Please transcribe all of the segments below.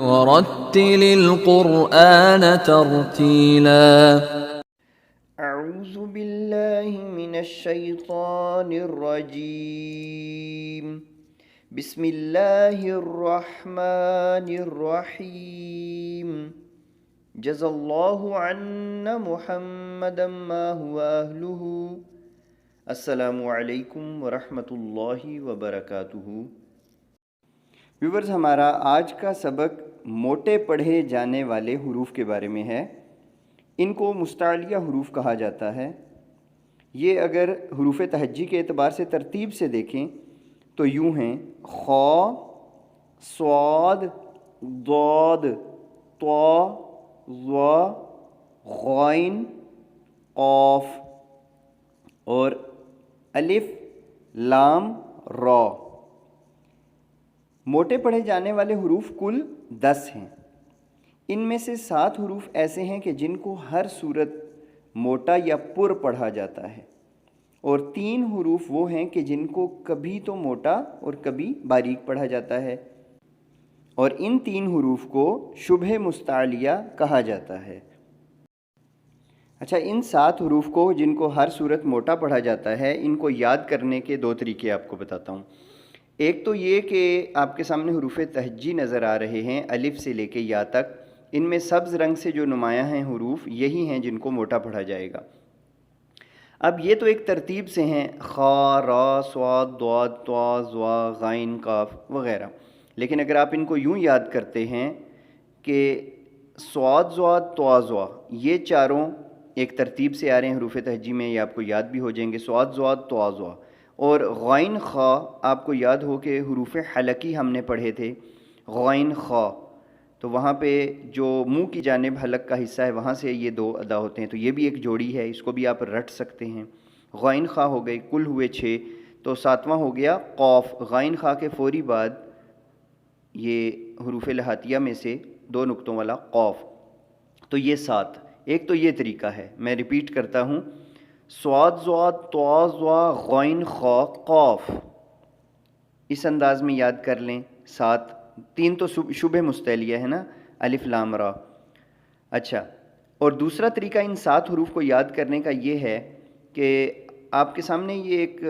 ورتل القرآن ترتیلا اعوذ باللہ من الشیطان الرجیم بسم اللہ الرحمن الرحیم جزا اللہ عنا محمدا ما هو اہلہ۔ السلام علیکم ورحمۃ اللہ وبرکاتہ۔ ویورز، ہمارا آج کا سبق موٹے پڑھے جانے والے حروف کے بارے میں ہے۔ ان کو مستعلیہ حروف کہا جاتا ہے۔ یہ اگر حروف تہجی کے اعتبار سے ترتیب سے دیکھیں تو یوں ہیں: خا، صاد، ضاد، طا، ظا، غائن، قاف اور الف، لام، را۔ موٹے پڑھے جانے والے حروف کل 10 ہیں۔ ان میں سے 7 حروف ایسے ہیں کہ جن کو ہر صورت موٹا یا پر پڑھا جاتا ہے، اور 3 حروف وہ ہیں کہ جن کو کبھی تو موٹا اور کبھی باریک پڑھا جاتا ہے، اور ان 3 حروف کو شبہ مستعلیہ کہا جاتا ہے۔ اچھا، ان 7 حروف کو جن کو ہر صورت موٹا پڑھا جاتا ہے، ان کو یاد کرنے کے 2 طریقے آپ کو بتاتا ہوں۔ ایک تو یہ کہ آپ کے سامنے حروف تہجی نظر آ رہے ہیں الف سے لے کے یا تک۔ ان میں سبز رنگ سے جو نمایاں ہیں حروف، یہی ہیں جن کو موٹا پڑھا جائے گا۔ اب یہ تو ایک ترتیب سے ہیں: خا، را، صاد، ضاد، طا، ظا، غائن، قاف وغیرہ۔ لیکن اگر آپ ان کو یوں یاد کرتے ہیں کہ صاد، ضاد، طا، ظا، یہ چاروں ایک ترتیب سے آ رہے ہیں حروف تہجی میں، یہ آپ کو یاد بھی ہو جائیں گے: صاد، ضاد، طا، ظا۔ اور غائن، خا، آپ کو یاد ہو کہ حروف حلقی ہم نے پڑھے تھے، غائن، خا، تو وہاں پہ جو منہ کی جانب حلق کا حصہ ہے وہاں سے یہ 2 ادا ہوتے ہیں، تو یہ بھی ایک جوڑی ہے، اس کو بھی آپ رٹ سکتے ہیں۔ غائن، خا ہو گئے، کل ہوئے 6، تو 7واں ہو گیا قاف۔ غائن، خا کے فوری بعد یہ حروف لہاتیہ میں سے 2 نقطوں والا قاف، تو یہ 7۔ ایک تو یہ طریقہ ہے، میں ریپیٹ کرتا ہوں: صاد، ضاد، طا، ظا، غائن، خا، قاف۔ اس انداز میں یاد کر لیں 7۔ 3 تو شبہ مستعلیہ ہے نا، الف، لام، را۔ اچھا، اور دوسرا طریقہ ان 7 حروف کو یاد کرنے کا یہ ہے کہ آپ کے سامنے یہ ایک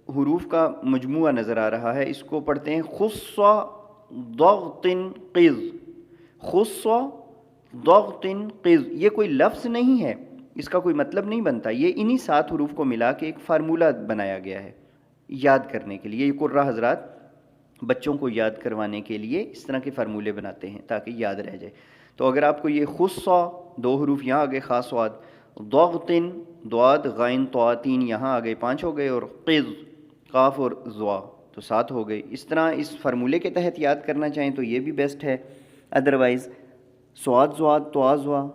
حروف کا مجموعہ نظر آ رہا ہے، اس کو پڑھتے ہیں خص، ضغط، قذ۔ خص، ضغط، قذ۔ یہ کوئی لفظ نہیں ہے، اس کا کوئی مطلب نہیں بنتا، یہ انہی 7 حروف کو ملا کے ایک فارمولہ بنایا گیا ہے یاد کرنے کے لیے۔ یہ قرہ حضرات بچوں کو یاد کروانے کے لیے اس طرح کے فارمولے بناتے ہیں تاکہ یاد رہ جائے۔ تو اگر آپ کو یہ خص، 2 حروف یہاں آگے خا، صاد، ضغط، ضاد، غائن، طا، 3 یہاں آگے 5 ہو گئے، اور قذ، قاف اور ظا، تو 7 ہو گئے۔ اس طرح اس فارمولے کے تحت یاد کرنا چاہیں تو یہ بھی بیسٹ ہے، ادروائز صاد، ضاد، طا، ظا،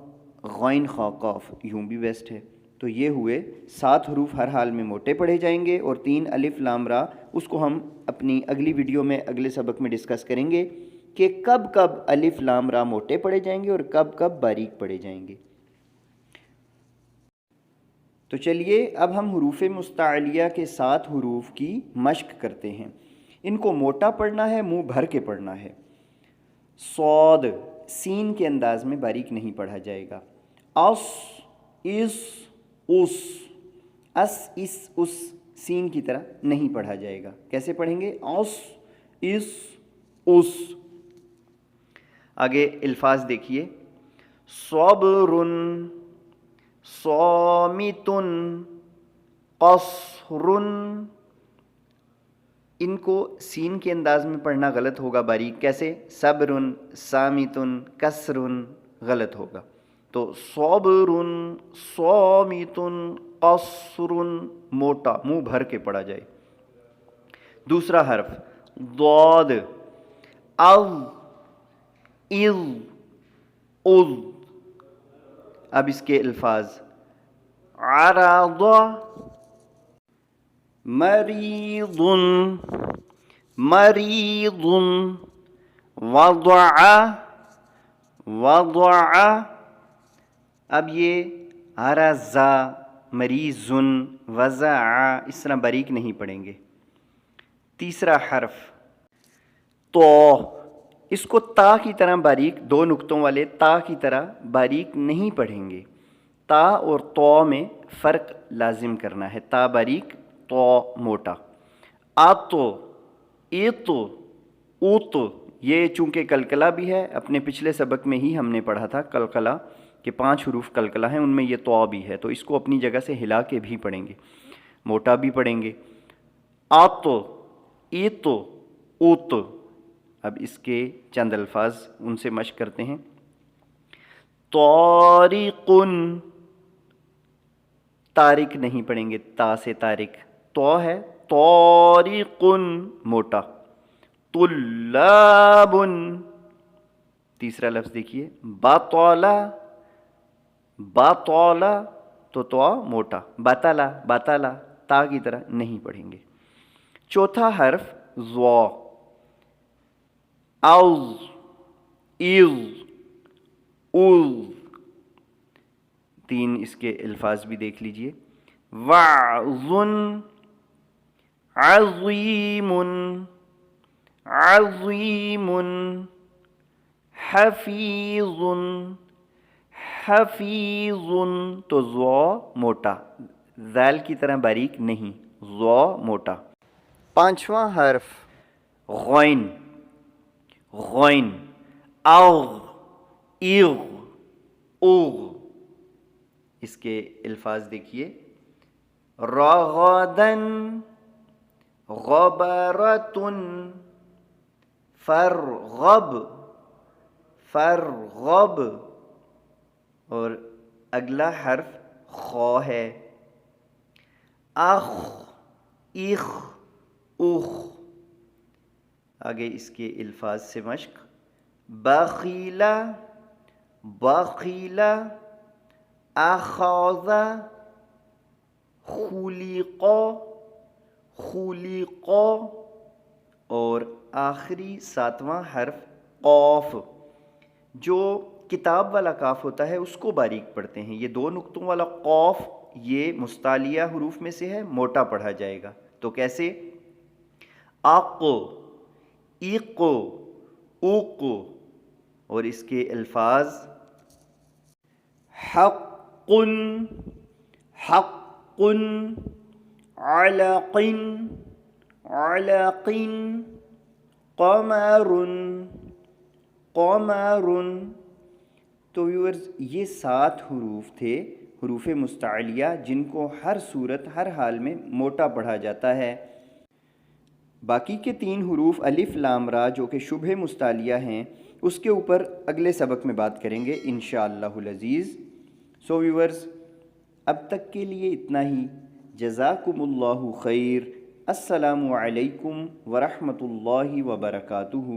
غائن، خا، قاف، یوں بھی بیسٹ ہے۔ تو یہ ہوئے 7 حروف ہر حال میں موٹے پڑھے جائیں گے، اور 3 الف، لام، را، اس کو ہم اپنی اگلی ویڈیو میں اگلے سبق میں ڈسکس کریں گے کہ کب کب الف، لام، را موٹے پڑھے جائیں گے اور کب کب باریک پڑھے جائیں گے۔ تو چلیے اب ہم حروف مستعلیہ کے 7 حروف کی مشق کرتے ہیں۔ ان کو موٹا پڑھنا ہے، منہ بھر کے پڑھنا ہے۔ صاد، سین کے انداز میں باریک نہیں پڑھا جائے گا۔ اس، اس، اس، اس، اس، اس، سین کی طرح نہیں پڑھا جائے گا۔ کیسے پڑھیں گے؟ اس، اس، اس۔ آگے الفاظ دیکھیے: صبر، صامت، قصر۔ ان کو سین کے انداز میں پڑھنا غلط ہوگا باریک۔ کیسے؟ صبر، صامت، کسر، غلط ہوگا۔ تو صبر، صامت، قصر، موٹا، منہ بھر کے پڑھا جائے۔ دوسرا حرف ضاد، اذ، اذ، اذ۔ اب اس کے الفاظ: عرض، مریض، مریض، وضع، وضع۔ اب یہ عرض، مریض، وضع اس طرح باریک نہیں پڑھیں گے۔ تیسرا حرف طا، اس کو تا کی طرح باریک، دو نقطوں والے تا کی طرح باریک نہیں پڑھیں گے. تا اور تو میں فرق لازم کرنا ہے. تا باریک، تو موٹا. آتو، ایتو، اوتو، یہ چونکہ قلقلہ بھی ہے، اپنے پچھلے سبق میں ہی ہم نے پڑھا تھا قلقلہ کہ 5 حروف قلقلہ ہیں، ان میں یہ تو بھی ہے، تو اس کو اپنی جگہ سے ہلا کے بھی پڑھیں گے، موٹا بھی پڑھیں گے. آتو، ایتو، اوتو. اب اس کے چند الفاظ ان سے مشق کرتے ہیں. طارقن، طارق نہیں پڑھیں گے، تا سے طارق. تو ہے طارقن موٹا. طلابن، تیسرا لفظ دیکھیے، باطلا، باطلا تو موٹا. باطلا، باطلا تا کی طرح نہیں پڑھیں گے. چوتھا حرف ضا. اوز، ایز، اوز. 3 اس کے الفاظ بھی دیکھ لیجئے. وعظن، عظیم، عظیم. حفیظ، حفیظ تو ضا موٹا، ذال کی طرح باریک نہیں، ضا موٹا. 5واں حرف غین. غین. اغ، ایغ، اوغ. اس کے الفاظ دیکھیے. رغدن، غبرتن، فرغب، فرغب. اور اگلا حرف خا ہے. اخ، اخ، اخ. آگے اس کے الفاظ سے مشق. بخیلا، بخیلا، اخاذ، خلق، خلق. اور آخری 7واں حرف قاف. جو کتاب والا کاف ہوتا ہے اس کو باریک پڑھتے ہیں. یہ 2 نقطوں والا قاف یہ مستعلیہ حروف میں سے ہے، موٹا پڑھا جائے گا. تو کیسے؟ آقو، ایقو، اوقو. اور اس کے الفاظ حق، حق، علق، علق، قمر، قمر. تو ویورز یہ 7 حروف تھے، حروف مستعلیہ، جن کو ہر صورت ہر حال میں موٹا پڑھا جاتا ہے. باقی کے 3 حروف الف لام را جو کہ شبہ مستعلیہ ہیں، اس کے اوپر اگلے سبق میں بات کریں گے انشاءاللہ العزیز. سو ویورز اب تک کے لیے اتنا ہی. جزاکم اللہ خیر. السلام علیکم ورحمۃ اللہ وبرکاتہ.